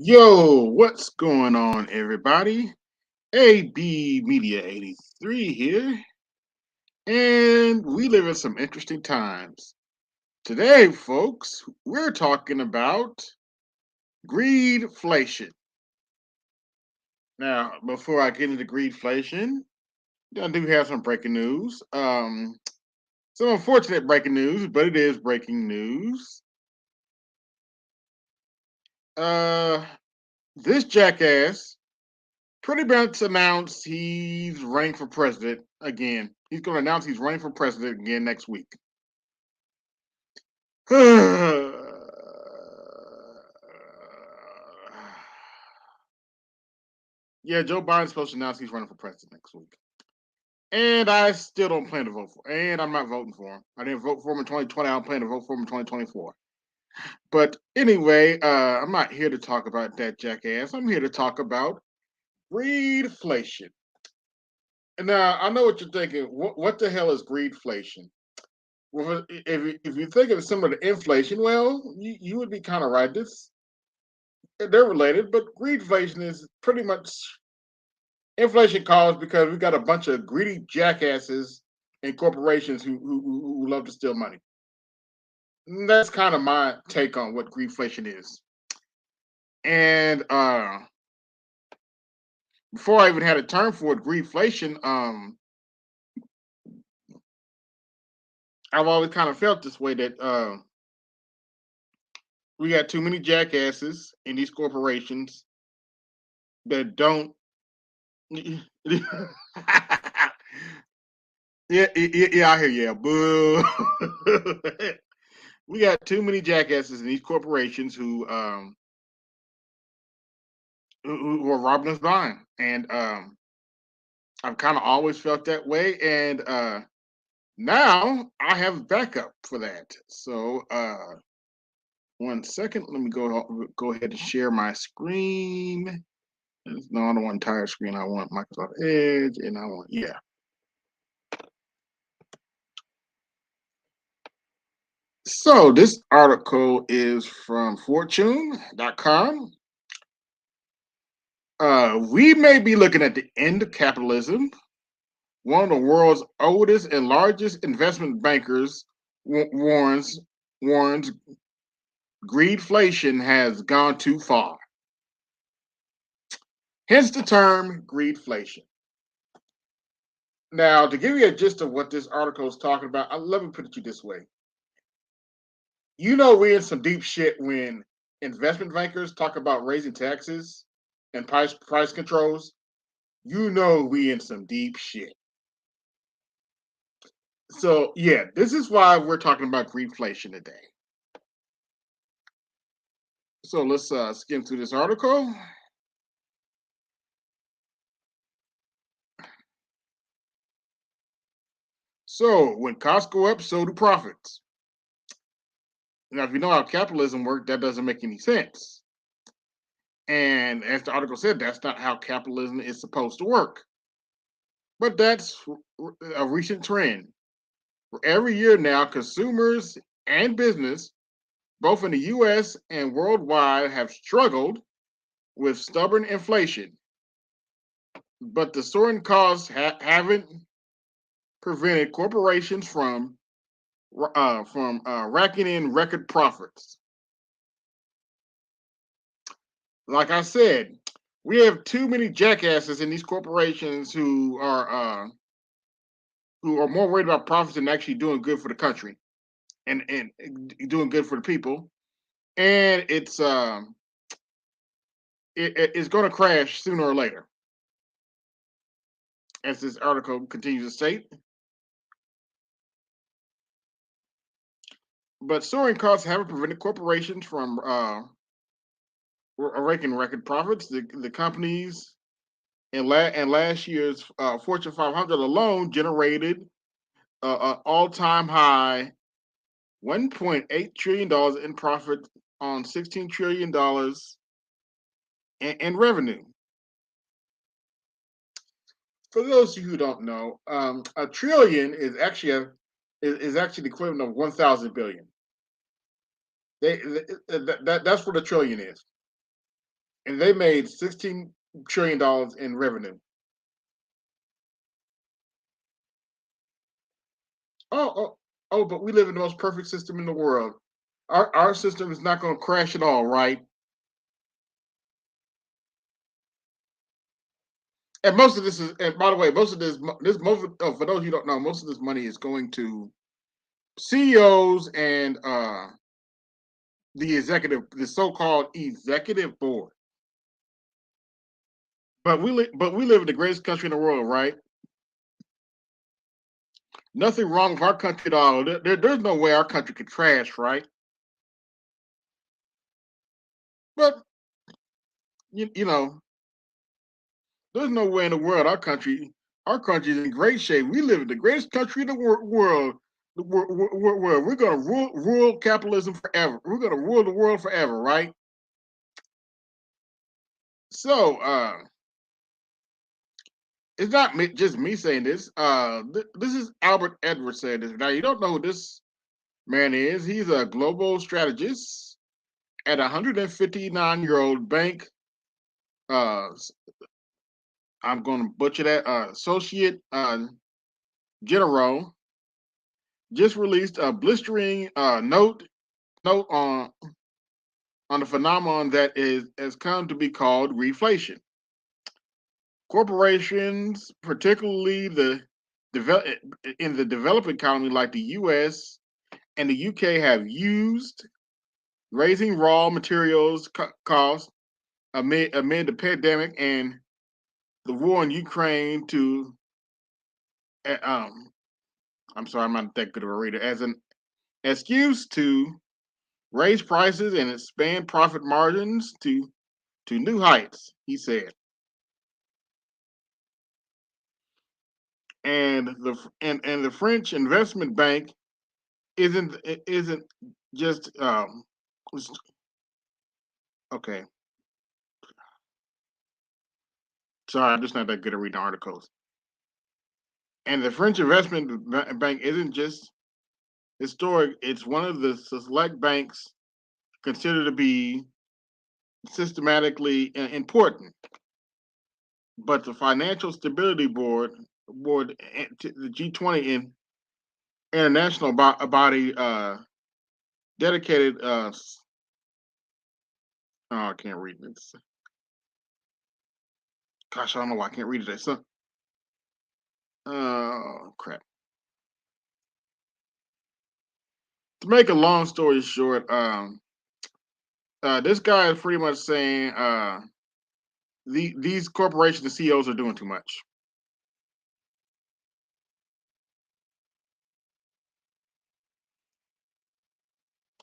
Yo, what's going on, everybody? AB Media 83 here, and we live in some interesting times. Today, folks, we're talking about greedflation. Now, before I get into greedflation, I do have some breaking news. Some unfortunate breaking news, but it is breaking news. Uh, this jackass pretty much announced he's running for president again. He's going to announce he's running for president again next week. Yeah, Joe Biden's supposed to announce he's running for president next week. And I still don't plan to vote for him. And I'm not voting for him. I didn't vote for him in 2020. I don't plan to vote for him in 2024. But anyway, I'm not here to talk about that jackass. I'm here to talk about greedflation. Now, I know what you're thinking. What the hell is greedflation? Well, if you think of it similar to inflation, well, you would be kind of right. They're related, but greedflation is pretty much inflation caused because we've got a bunch of greedy jackasses and corporations who love to steal money. And that's kind of my take on what greedflation is. And before I even had a term for it, greedflation, I've always kind of felt this way that we got too many jackasses in these corporations that don't. Yeah, yeah, I hear you. Yeah, boo. We got too many jackasses in these corporations who are robbing us blind, and I've kind of always felt that way, and now I have backup for that. So, 1 second, let me go ahead and share my screen. No, I don't want entire screen. I want Microsoft Edge, and I want So this article is from Fortune.com. We may be looking at the end of capitalism. One of the world's oldest and largest investment bankers warns greedflation has gone too far. Hence the term greedflation. Now, to give you a gist of what this article is talking about, let me put it to you this way. You know we're in some deep shit when investment bankers talk about raising taxes and price controls. You know we in some deep shit. So yeah, this is why we're talking about greedflation today. So let's skim through this article. So when costs go up, so do profits. Now, if you know how capitalism works, that doesn't make any sense. And as the article said, that's not how capitalism is supposed to work. But that's a recent trend. For every year now, consumers and business, both in the US and worldwide, have struggled with stubborn inflation. But the soaring costs haven't prevented corporations from racking in record profits. Like I said, we have too many jackasses in these corporations who are more worried about profits than actually doing good for the country and doing good for the people. And it's going to crash sooner or later, as this article continues to state. But soaring costs haven't prevented corporations from raking record profits. The companies in last year's Fortune 500 alone generated an all-time high $1.8 trillion in profit on $16 trillion in revenue. For those of you who don't know, a trillion is actually the equivalent of 1,000 billion. That's what a trillion is. and they made $16 trillion in revenue. Oh, oh, oh, but we live in the most perfect system in the world. Our system is not going to crash at all, right? And most of this is, and by the way, most of this most for those who don't know, most of this money is going to CEOs and the so-called executive board. But we live in the greatest country in the world, right? Nothing wrong with our country at all. There's no way our country could trash, right? But you know, there's no way in the world our country is in great shape. We live in the greatest country in the world. We're going to rule capitalism forever. We're going to rule the world forever, right? So it's not just me saying this. This is Albert Edwards saying this. Now you don't know who this man is. He's a global strategist at 159-year-old bank. I'm going to butcher that. Associate General just released a blistering note on the phenomenon that has come to be called greedflation. Corporations, particularly in the developing economy like the U.S. and the U.K., have used raising raw materials costs amid the pandemic and the war in Ukraine to I'm sorry, I'm not that good of a reader, as an excuse to raise prices and expand profit margins to new heights, he said. And the French investment bank isn't just okay. Sorry, I'm just not that good at reading articles. And the French investment bank isn't just historic; it's one of the select banks considered to be systematically important. But the Financial Stability Board, the G20 in international body, dedicated. Oh, I can't read this. Gosh, I don't know why I can't read it. So, crap. To make a long story short, this guy is pretty much saying these corporations, the CEOs, are doing too much.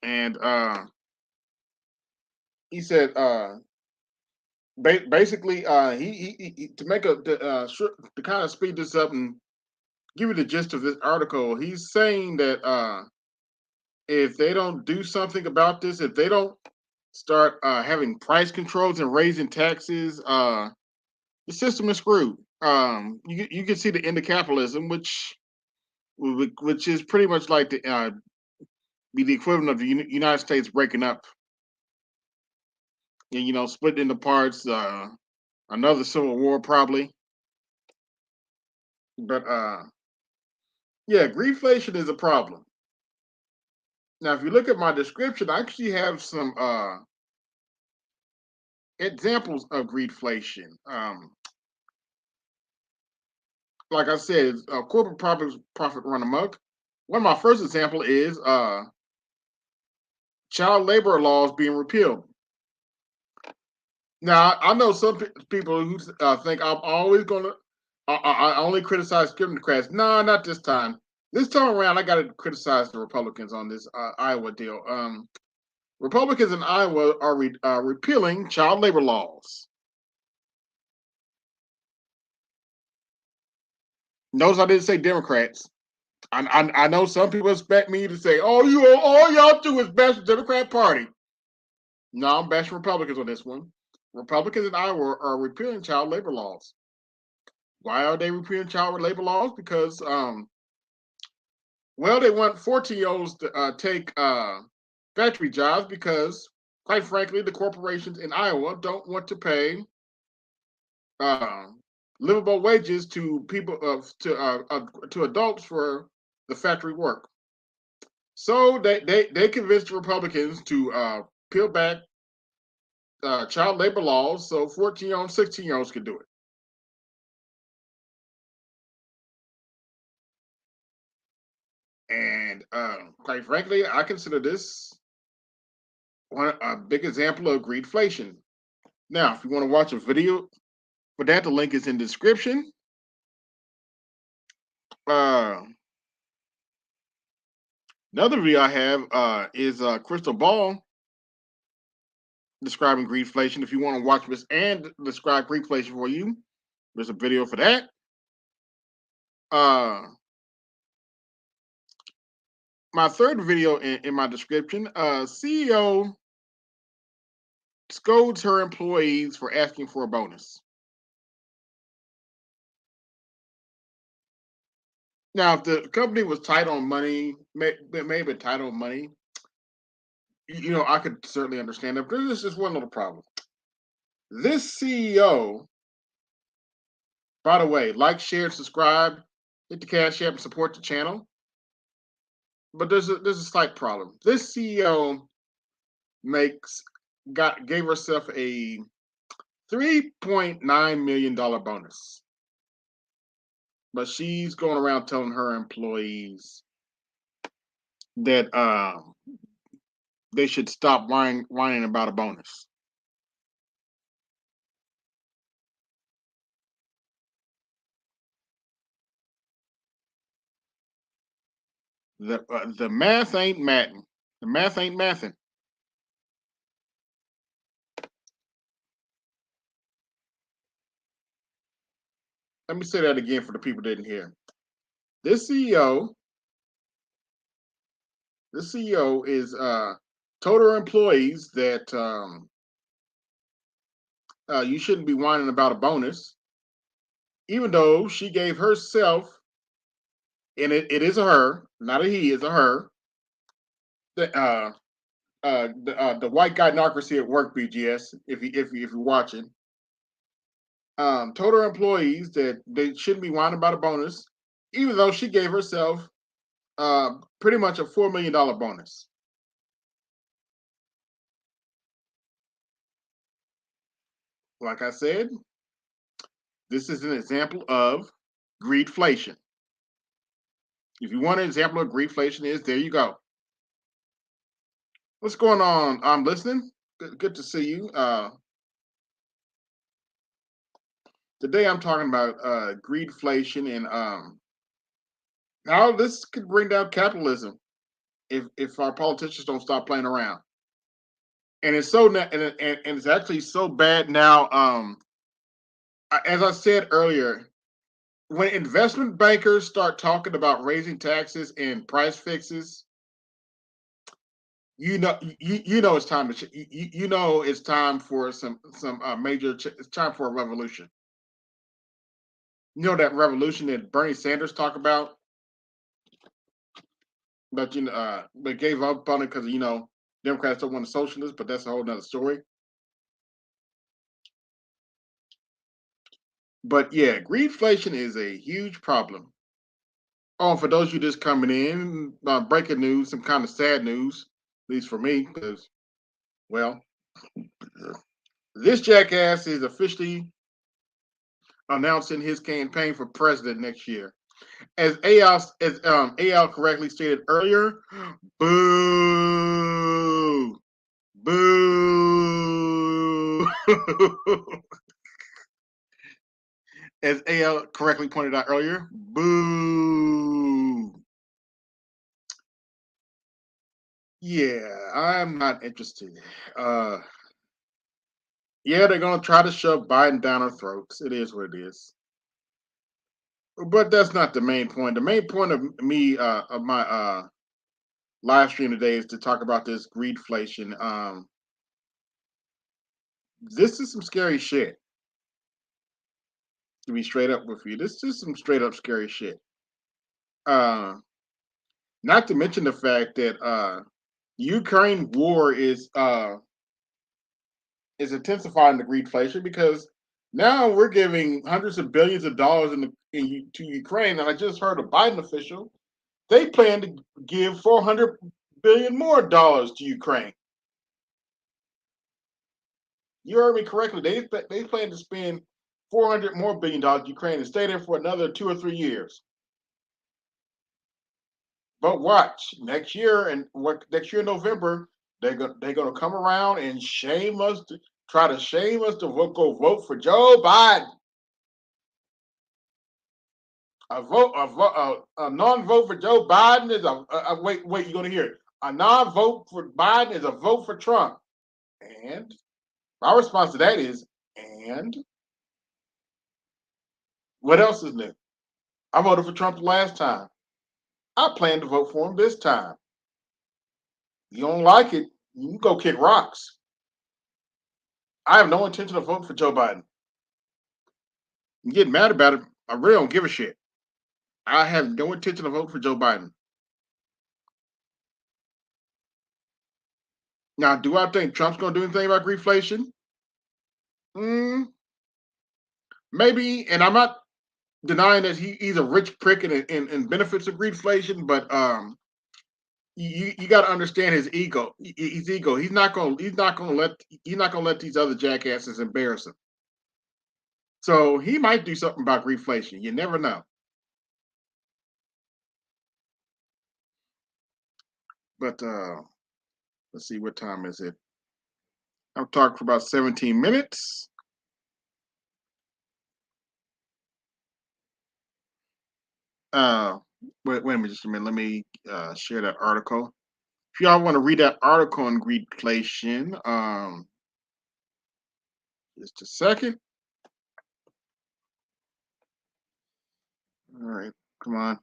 And he said basically he to make to kind of speed this up and give you the gist of this article. He's saying that if they don't do something about this, if they don't start having price controls and raising taxes, the system is screwed. You can see the end of capitalism, which is pretty much like be the equivalent of the United States breaking up and split into parts. Another civil war probably, but yeah, greedflation is a problem. Now, if you look at my description, I actually have some examples of greedflation. Like I said, corporate profit run amok. One of my first example is child labor laws being repealed. Now, I know some people who think I'm always gonna. I only criticize Democrats. No, not this time. This time around, I got to criticize the Republicans on this Iowa deal. Republicans in Iowa are repealing child labor laws. Notice I didn't say Democrats. I know some people expect me to say, "Oh, all y'all do is bash the Democrat Party." No, I'm bashing Republicans on this one. Republicans in Iowa are repealing child labor laws. Why are they repealing child labor laws? Because, well, they want 14-year-olds to take factory jobs because quite frankly, the corporations in Iowa don't want to pay uh, livable wages to people to adults for the factory work. So they convinced the Republicans to peel back child labor laws so 14-year-olds, 16-year-olds could do it. And quite frankly, I consider this a big example of greedflation. Now, if you want to watch a video for that, the link is in the description. Uh, Another video I have is Kristal Ball describing greedflation. If you want to watch this and describe greedflation for you, there's a video for that. My third video in my description, CEO scolds her employees for asking for a bonus. Now, if the company was tight on money, maybe tight on money, I could certainly understand that. But there's just one little problem. This CEO, by the way, like, share, subscribe, hit the Cash App, and support the channel. But there's a slight problem. This CEO gave herself a $3.9 million bonus, but she's going around telling her employees that they should stop whining about a bonus. The math ain't matting. The math ain't mathing. Let me say that again for the people that didn't hear. This CEO is told her employees that you shouldn't be whining about a bonus, even though she gave herself, and it is a her, not a he, it's a her. The white guy democracy at work, BGS. If you're watching, told her employees that they shouldn't be whining about a bonus, even though she gave herself pretty much a $4 million bonus. Like I said, this is an example of greedflation. If you want an example of greedflation, there you go. What's going on? I'm listening. Good to see you. Today I'm talking about greedflation and how this could bring down capitalism if our politicians don't stop playing around. And it's and it's actually so bad now. As I said earlier, when investment bankers start talking about raising taxes and price fixes, you know it's time to it's time for some major it's time for a revolution. You know that revolution that Bernie Sanders talked about, but but gave up on it because Democrats don't want a socialist, but that's a whole nother story. But yeah, greedflation is a huge problem. Oh, for those of you just coming in, breaking news, some kind of sad news, at least for me, because, well, this jackass is officially announcing his campaign for president next year. As AL correctly stated earlier, boo, boo. As AL correctly pointed out earlier, boo. Yeah, I'm not interested. Yeah, they're gonna try to shove Biden down our throats. It is what it is. But that's not the main point. The main point of me of my live stream today is to talk about this greedflation. This is some scary shit. To be straight up with you, this is some straight up scary shit. Uh, Not to mention the fact that Ukraine war is is intensifying the greedflation because now we're giving hundreds of billions of dollars to Ukraine, and I just heard a Biden official they plan to give 400 billion more dollars to Ukraine. You heard me correctly. They plan to spend 400 more billion dollars to Ukraine and stay there for another 2 or 3 years. But watch next year and what next year in November they're gonna come around and shame us to try to shame us to go vote for Joe Biden. A non-vote for Joe Biden is wait, you're gonna hear it. A non-vote for Biden is a vote for Trump. And my response to that is, and what else is new? I voted for Trump last time. I plan to vote for him this time. You don't like it, you can go kick rocks. I have no intention of voting for Joe Biden. You get mad about it. I really don't give a shit. I have no intention of voting for Joe Biden. Now, do I think Trump's going to do anything about greedflation? Mm, maybe, and I'm not denying that he's a rich prick and benefits of greedflation, but you got to understand his ego. His ego. He's not gonna let these other jackasses embarrass him. So he might do something about greedflation. You never know. But let's see, what time is it? I've talked for about 17 minutes. Uh, wait a minute, just a minute. Let me share that article. If y'all want to read that article on greedflation, just a second. All right, come on.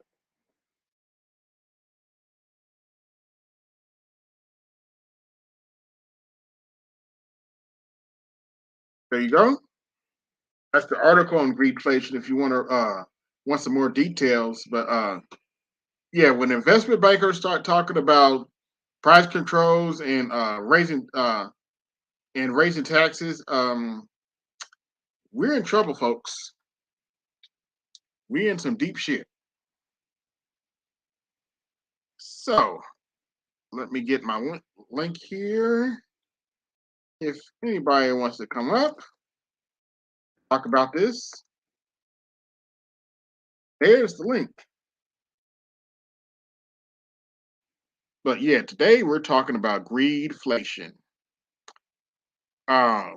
There you go. That's the article on greedflation. If you want some more details, but yeah, when investment bankers start talking about price controls and raising taxes, we're in trouble, folks. We're in some deep shit. So let me get my link here. If anybody wants to come up, talk about this, there's the link. But yeah, today we're talking about greedflation. Uh,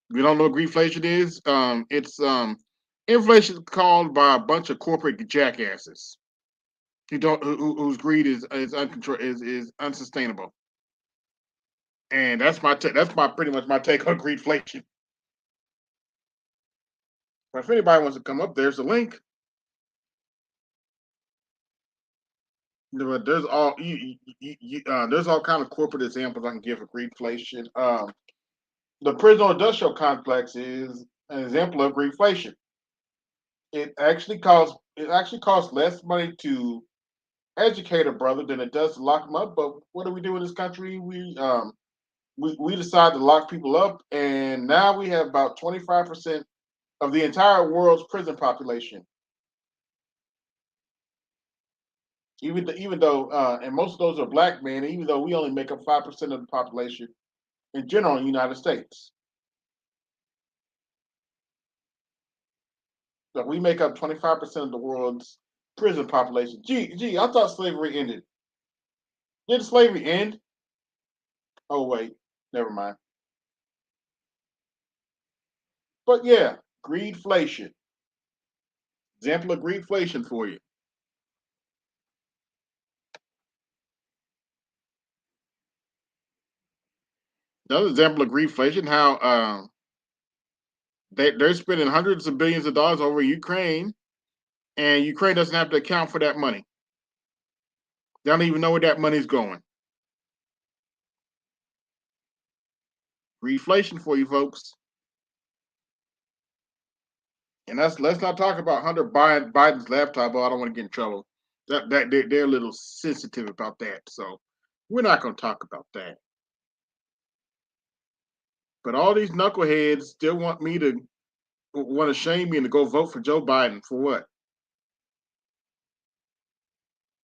we don't know what greedflation is. It's inflation caused by a bunch of corporate jackasses whose greed is uncontrolled is unsustainable. And that's my pretty much my take on greedflation. But if anybody wants to come up, there's a link. But there's all kind of corporate examples I can give of greedflation. The prison industrial complex is an example of greedflation. It actually costs less money to educate a brother than it does to lock them up. But what do we do in this country? We decide to lock people up, and now we have about 25% of the entire world's prison population. Even though, and most of those are black men, even though we only make up 5% of the population in general in the United States. So we make up 25% of the world's prison population. Gee, I thought slavery ended. Did slavery end? Oh wait, never mind. But yeah, greedflation. Example of greedflation for you. Another example of greedflation, how they're spending hundreds of billions of dollars over Ukraine, and Ukraine doesn't have to account for that money. They don't even know where that money's going. Greedflation for you folks. And let's not talk about Hunter Biden's laptop. Oh, I don't want to get in trouble. That they're a little sensitive about that, so we're not going to talk about that. But all these knuckleheads still want to shame me and to go vote for Joe Biden for what?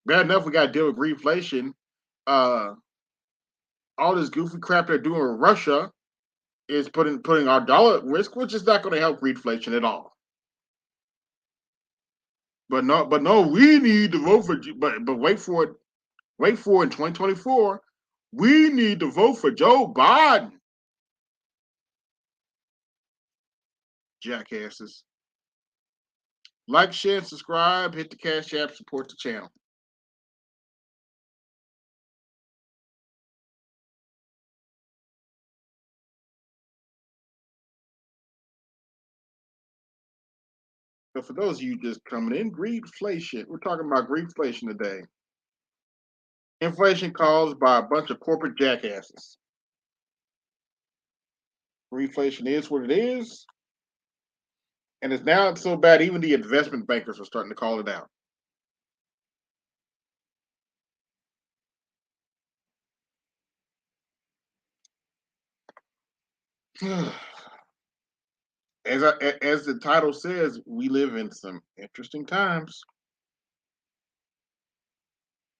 Bad enough we got to deal with greedflation. Uh, all this goofy crap they're doing with Russia is putting our dollar at risk, which is not going to help greedflation at all. But no, we need to vote for. But wait for it. Wait for it in 2024. We need to vote for Joe Biden. Jackasses. Like, share, and subscribe. Hit the Cash App. Support the channel. So for those of you just coming in, greedflation. We're talking about greedflation today. Inflation caused by a bunch of corporate jackasses. Greedflation is what it is. And it's now so bad, even the investment bankers are starting to call it out. As the title says, we live in some interesting times.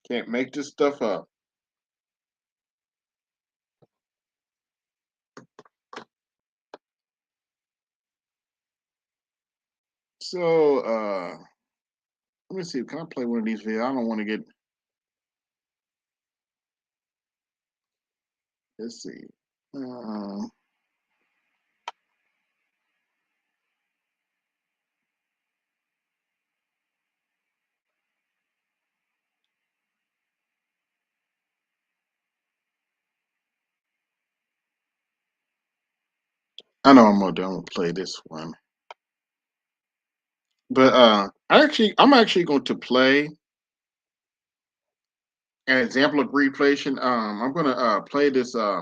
Can't make this stuff up. So let me see. Can I play one of these videos? I don't want to get. Let's see. I know I'm gonna play this one, but I'm actually going to play an example of greedflation. I'm gonna play this. I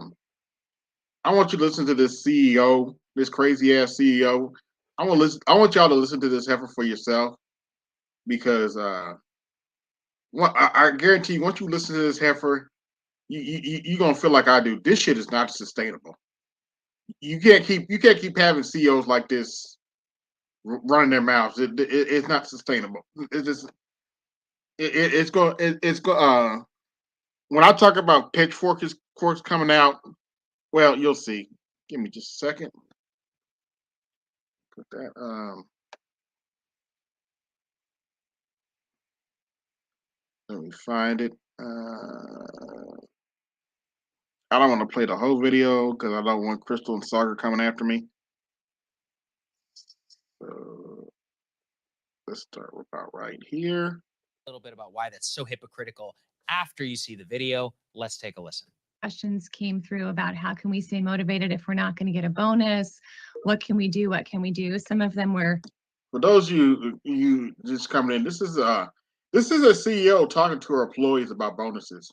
want you to listen to this CEO, this crazy ass CEO. I want y'all to listen to this heifer for yourself because I guarantee you, once you listen to this heifer, you're gonna feel like I do. This shit is not sustainable. You can't keep having CEOs like this running their mouths. It's not sustainable. It's just it's going it's go. When I talk about pitchforks coming out, well, you'll see. Give me just a second. Put that. Let me find it. I don't want to play the whole video because I don't want Kristal and Saga coming after me. So let's start about right here. A little bit about why that's so hypocritical after you see the video. Let's take a listen. Questions came through about how can we stay motivated if we're not going to get a bonus? What can we do? What can we do? Some of them were. For those of you just coming in, this is a CEO talking to her employees about bonuses.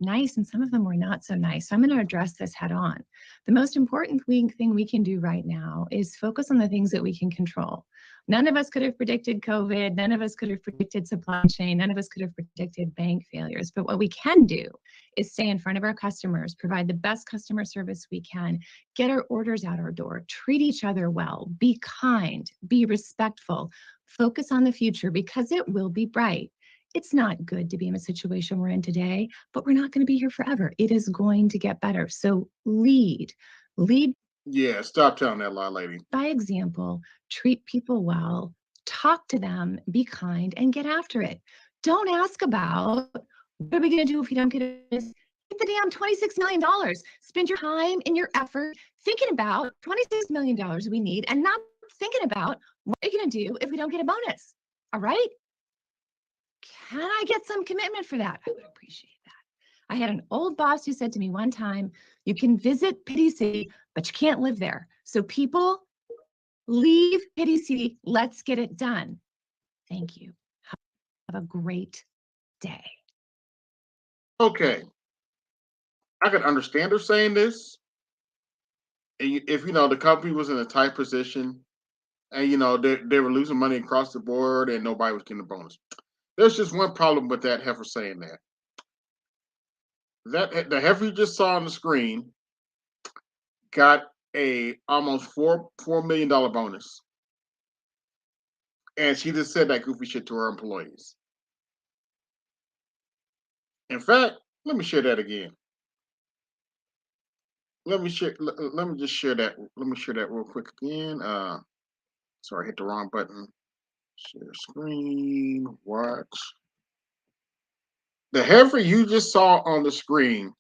Nice, and some of them were not so nice. So I'm going to address this head on. The most important thing we can do right now is focus on the things that we can control. None of us could have predicted COVID. None of us could have predicted supply chain. None of us could have predicted bank failures. But what we can do is stay in front of our customers, provide the best customer service we can, get our orders out our door, treat each other well, be kind, be respectful, focus on the future because it will be bright. It's not good to be in a situation we're in today, but we're not going to be here forever. It is going to get better. So lead. Yeah, stop telling that lie, lady. By example, treat people well, talk to them, be kind, and get after it. Don't ask about what are we going to do if we don't get this. Get the damn $26 million. Spend your time and your effort thinking about $26 million we need and not thinking about what are you going to do if we don't get a bonus. All right? Can I get some commitment for that? I would appreciate that. I had an old boss who said to me one time, you can visit Pity City, but you can't live there. So people, leave Pity City. Let's get it done. Thank you. Have a great day. Okay. I can understand her saying this. If the company was in a tight position and they were losing money across the board and nobody was getting a bonus. There's just one problem with that heifer saying that. That the heifer you just saw on the screen got a almost $4 million bonus. And she just said that goofy shit to her employees. In fact, let me share that again. Let me just share that. Let me share that real quick again. Sorry, I hit the wrong button. Share screen. Watch. The heifer you just saw on the screen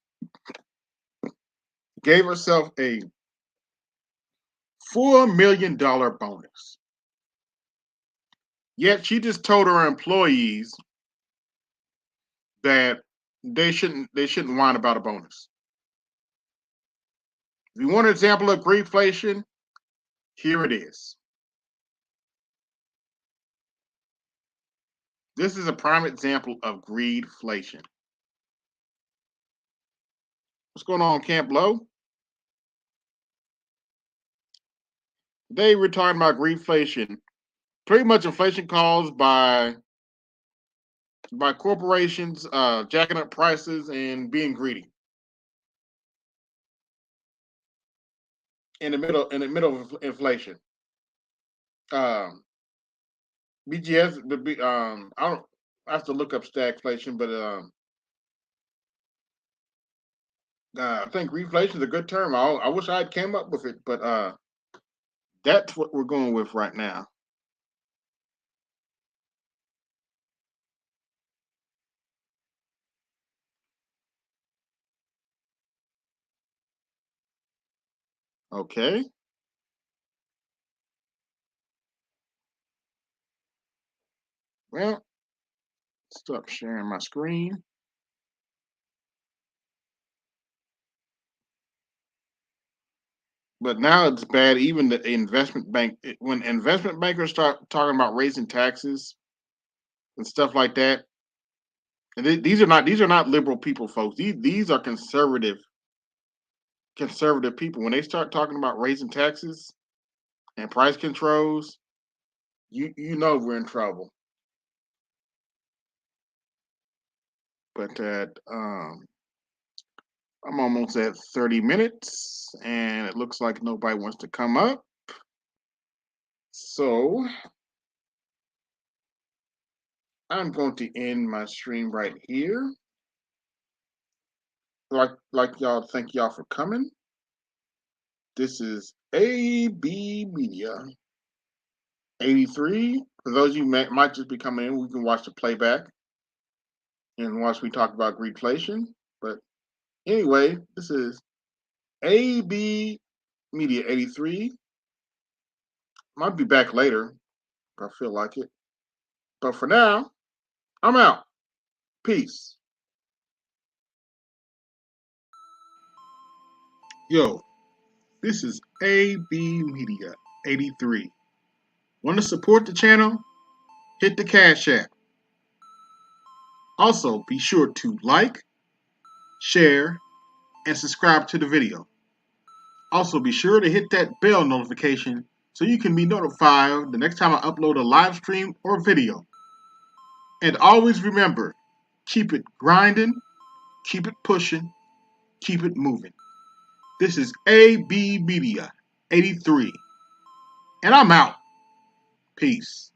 gave herself a $4 million bonus. Yet she just told her employees that they shouldn't whine about a bonus. If you want an example of greedflation, here it is. This is a prime example of greedflation. What's going on, Camp Low? Today we're talking about greedflation. Pretty much inflation caused by corporations jacking up prices and being greedy. In the middle of inflation. BGS, I have to look up stagflation, but I think greedflation is a good term. I wish I had came up with it, but that's what we're going with right now. Okay. Well, stop sharing my screen. But now it's bad. Even the investment bank, when investment bankers start talking about raising taxes and stuff like that, and these are not liberal people, folks. These are conservative people. When they start talking about raising taxes and price controls, you know we're in trouble. But I'm almost at 30 minutes, and it looks like nobody wants to come up. So I'm going to end my stream right here. Like y'all, thank y'all for coming. This is AB Media 83. For those of you might just be coming in, we can watch the playback and watch me talk about greedflation. But anyway, this is AB Media 83. Might be back later if I feel like it. But for now, I'm out. Peace. Yo, this is AB Media 83. Want to support the channel? Hit the Cash App. Also, be sure to like, share, and subscribe to the video. Also, be sure to hit that bell notification so you can be notified the next time I upload a live stream or video. And always remember, keep it grinding, keep it pushing, keep it moving. This is AB Media 83. And I'm out. Peace.